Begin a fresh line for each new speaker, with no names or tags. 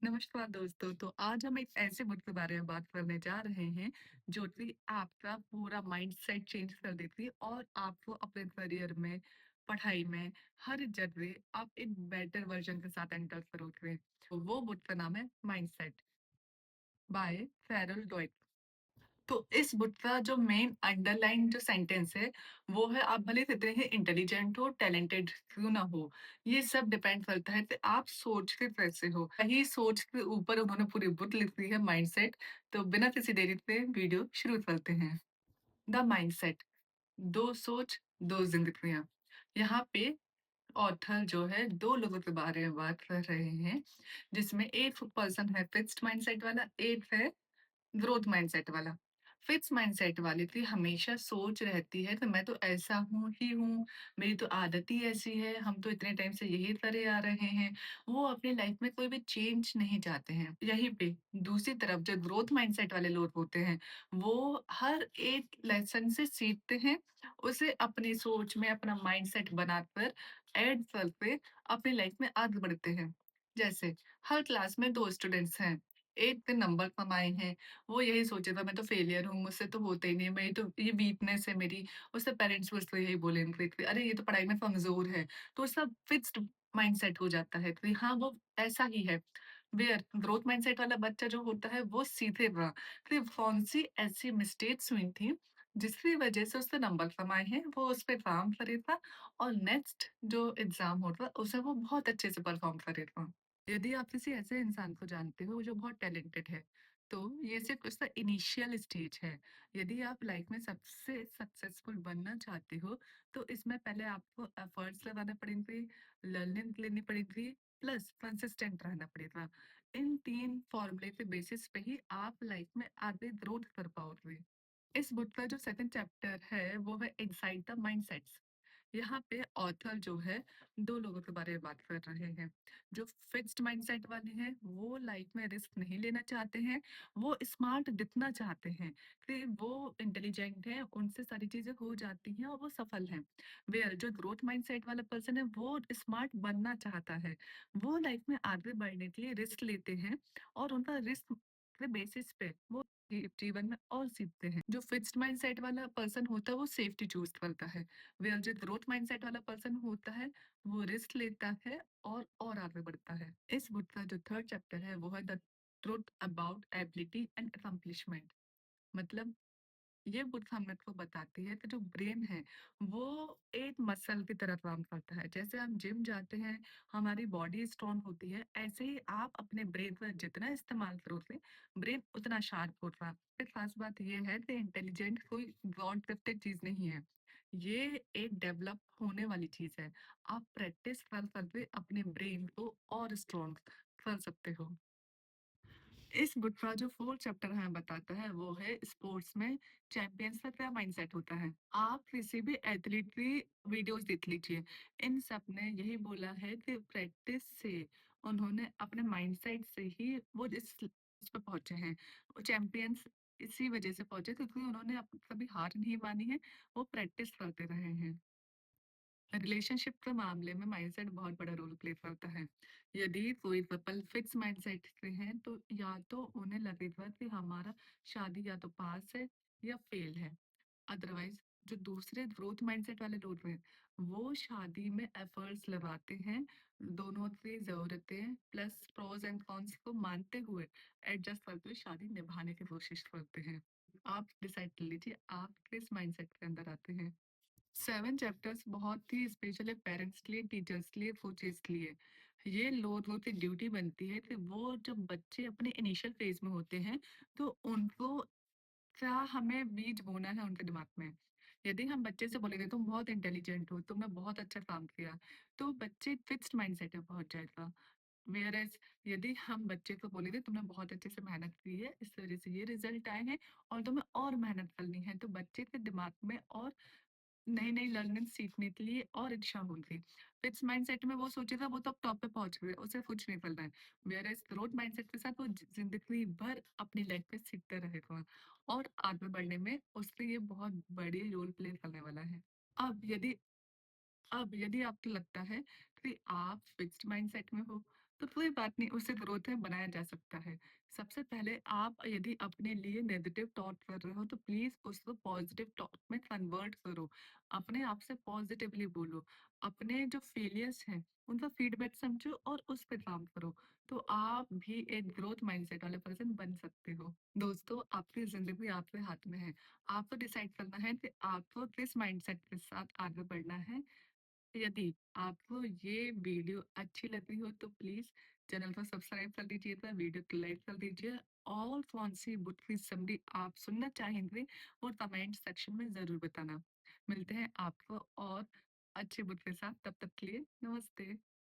नमस्कार दोस्तों। तो आज हम एक ऐसे बुक के बारे में बात करने जा रहे हैं जो कि आपका पूरा माइंडसेट चेंज कर देती है और आपको अपने करियर में, पढ़ाई में, हर जगह आप एक बेटर वर्जन के साथ एंटर करोगे। तो वो बुक का नाम है माइंडसेट बाय फेरल डोइक। तो इस बुक का जो मेन अंडरलाइन जो सेंटेंस है, वो है आप भले कितने ही इंटेलिजेंट हो, टैलेंटेड क्यों ना हो, ये सब डिपेंड करता है कि आप सोचते कैसे हो। यही सोच के ऊपर उन्होंने पूरी बुक लिख दी है माइंडसेट। तो बिना किसी देरी के वीडियो शुरू करते हैं। द माइंडसेट, 2 सोच, 2 ज़िंदगियाँ। यहाँ पे ऑथर जो है 2 लोगों के बारे में बात कर रहे हैं, जिसमें एक पर्सन है फिक्स्ड माइंडसेट वाला, एक है ग्रोथ माइंडसेट वाला। फिक्स माइंडसेट वाले की हमेशा सोच रहती है कि मैं तो ऐसा हूँ ही हूँ, मेरी तो आदत ही ऐसी है, हम तो इतने टाइम से यही करे आ रहे हैं। वो अपनी लाइफ में कोई भी चेंज नहीं चाहते हैं। यहीं पे दूसरी तरफ जो ग्रोथ माइंडसेट वाले लोग होते हैं, वो हर एक लेसन से सीखते हैं, उसे अपनी सोच में अपना माइंडसेट बनाकर ऐड करके अपनी लाइफ में आगे बढ़ते हैं। जैसे हर क्लास में 2 स्टूडेंट्स हैं, एक ने नंबर कमाए हैं, वो यही सोचा था मैं तो फेलियर हूँ, मुझसे तो होता ही नहीं है, मेरी तो ये वीकनेस है मेरी। उससे पेरेंट्स भी उसको यही बोलेंगे कि अरे ये तो पढ़ाई में कमज़ोर है। तो उसका फिक्स्ड माइंडसेट हो जाता है कि हाँ, वो ऐसा ही है। वेयर ग्रोथ माइंडसेट वाला बच्चा जो होता है वो सीखेगा कि कौन-सी ऐसी मिस्टेक्स हुई थी, जिसकी वजह से उसने नंबर कमाए हैं, वो उस पे काम करेगा और नेक्स्ट जो एग्ज़ाम होगा उसे वो बहुत अच्छे से परफ़ॉर्म करेगा। यदि आप किसी ऐसे इंसान को जानते हो जो बहुत टैलेंटेड है, तो ये सिर्फ उसका इनिशियल स्टेज है। यदि आप लाइफ में सबसे सक्सेसफुल बनना चाहते हो, तो इसमें पहले आपको एफर्ट्स लगाने पड़ेंगे, लर्निंग लेनी पड़ेगी, प्लस कंसिस्टेंट रहना पड़ेगा। इन 3 फॉर्मूले के बेसिस पे ही आप लाइफ में आगे ग्रोथ कर पाओगे। इस बुक का जो सेकंड चैप्टर है, वो है इनसाइड द माइंडसेट्स। यहाँ पे ऑथर जो है 2 लोगों के बारे में बात कर रहे हैं। जो फिक्स्ड माइंडसेट वाले हैं, वो लाइफ में रिस्क नहीं लेना चाहते हैं, वो स्मार्ट दिखना चाहते हैं कि वो इंटेलिजेंट हैं, उनसे सारी चीज़ें हो जाती हैं और वो सफल हैं। वेयर जो ग्रोथ माइंडसेट वाला पर्सन है, वो स्मार्ट बनना चाहता है। वो लाइफ में आगे बढ़ने के लिए रिस्क लेते हैं और उनका रिस्क के बेसिस पे वो जीवन में और सीखते हैं। जो फिक्स्ड माइंडसेट वाला पर्सन होता है, वो सेफ्टी चूज़ करता है। वेयर जो ग्रोथ माइंडसेट वाला पर्सन होता है, वो रिस्क लेता है और आगे बढ़ता है। इस बुक का जो थर्ड चैप्टर है, वो है the truth about ability and accomplishment. मतलब ये बुक हमें को बताती है कि जो ब्रेन है, वो एक मसल की तरह काम करता है। जैसे हम जिम जाते हैं, हमारी बॉडी स्ट्रांग होती है, ऐसे ही आप अपने ब्रेन का जितना इस्तेमाल करोगे, ब्रेन उतना शार्प होगा। फिर खास बात ये है कि इंटेलिजेंट कोई गॉड गिफ्टेड चीज़ नहीं है। ये एक डेवलप होने वाली चीज़ है। आप प्रैक्टिस कर के अपने ब्रेन को और स्ट्रांग कर सकते हो। इस बुक का जो 4th चैप्टर हमें बताता है, वो है स्पोर्ट्स में चैंपियंस का क्या माइंडसेट होता है। आप किसी भी एथलीट की वीडियोस देख लीजिए, इन सब ने यही बोला है कि प्रैक्टिस से उन्होंने अपने माइंडसेट से ही वो इस पे पहुंचे हैं। वो चैंपियंस इसी वजह से पहुंचे क्योंकि उन्होंने कभी हार नहीं मानी है, वो प्रैक्टिस करते रहे हैं। रिलेशनशिप के मामले में माइंडसेट बहुत बड़ा रोल प्ले करता है। यदि कोई कपल फिक्स माइंडसेट के हैं, तो या तो उन्हें लगेगा कि हमारा शादी या तो पास है या फेल है। अदरवाइज जो दूसरे ग्रोथ माइंडसेट वाले लोग हैं, वो शादी में एफर्ट्स लगाते हैं, दोनों की ज़रूरतें प्लस प्रोस एंड कॉन्स को मानते हुए एडजस्ट करके शादी निभाने की कोशिश करते हैं। आप डिसाइड कर लीजिए आप किस माइंडसेट के अंदर आते हैं। 7 चैप्टर्स बहुत ही स्पेशल है पेरेंट्स के लिए, टीचर्स के लिए, कोचेस के लिए। ये लोगों की ड्यूटी बनती है कि वो जब बच्चे अपने इनिशियल फेज़ में होते हैं, तो उनको क्या हमें बीज बोना है उनके दिमाग में। यदि हम बच्चे से बोलेंगे तुम बहुत इंटेलिजेंट हो, तुमने बहुत अच्छा काम किया, तो बच्चे फिक्स्ड माइंडसेट में पहुँच जाएगा। व्हेयरएज़ यदि हम बच्चे को बोलेंगे तुमने बहुत अच्छे से मेहनत की है, इस वज़ह से ये रिज़ल्ट आए हैं और तुम्हें और मेहनत करनी है, तो बच्चे के दिमाग में और नई-नई लर्निंग सीखने के लिए और इच्छा होगी। फिक्स माइंडसेट में वो सोचेगा वो तो अब टॉप पे पहुँच गए, उसे कुछ नहीं करना है। व्हेयरएज़ ग्रोथ माइंडसेट के साथ वो ज़िंदगी भर अपनी लाइफ में सीखते रहेगा और आगे बढ़ने में उसके लिए बहुत बड़ी रोल प्ले करने वाला है। अब यदि अब यदि आपको लगता है कि आप फिक्स्ड माइंडसेट में हो, तो कोई बात नहीं, उसे ग्रोथ में बनाया जा सकता है। सबसे पहले आप यदि अपने लिए नेगेटिव थॉट कर रहे हो तो प्लीज़ उसको पॉजिटिव थॉट में कन्वर्ट करो। अपने आप से पॉजिटिवली बोलो। अपने जो फेलियर्स हैं, उनका फीडबैक समझो और उस पे काम करो। तो आप भी एक ग्रोथ माइंडसेट वाले पर्सन बन सकते हो। दोस्तों, आपकी ज़िंदगी आपके हाथ में है। आपको डिसाइड करना है कि आपको किस माइंडसेट के साथ आगे बढ़ना है। यदि आपको ये वीडियो अच्छी लगी हो तो प्लीज चैनल को सब्सक्राइब कर दीजिएगा, वीडियो को लाइक कर दीजिए और कौन सी बुक की समरी आप सुनना चाहेंगे वो कमेंट सेक्शन में ज़रूर बताना। मिलते हैं आपको और अच्छी बुक के साथ, तब तक के लिए नमस्ते।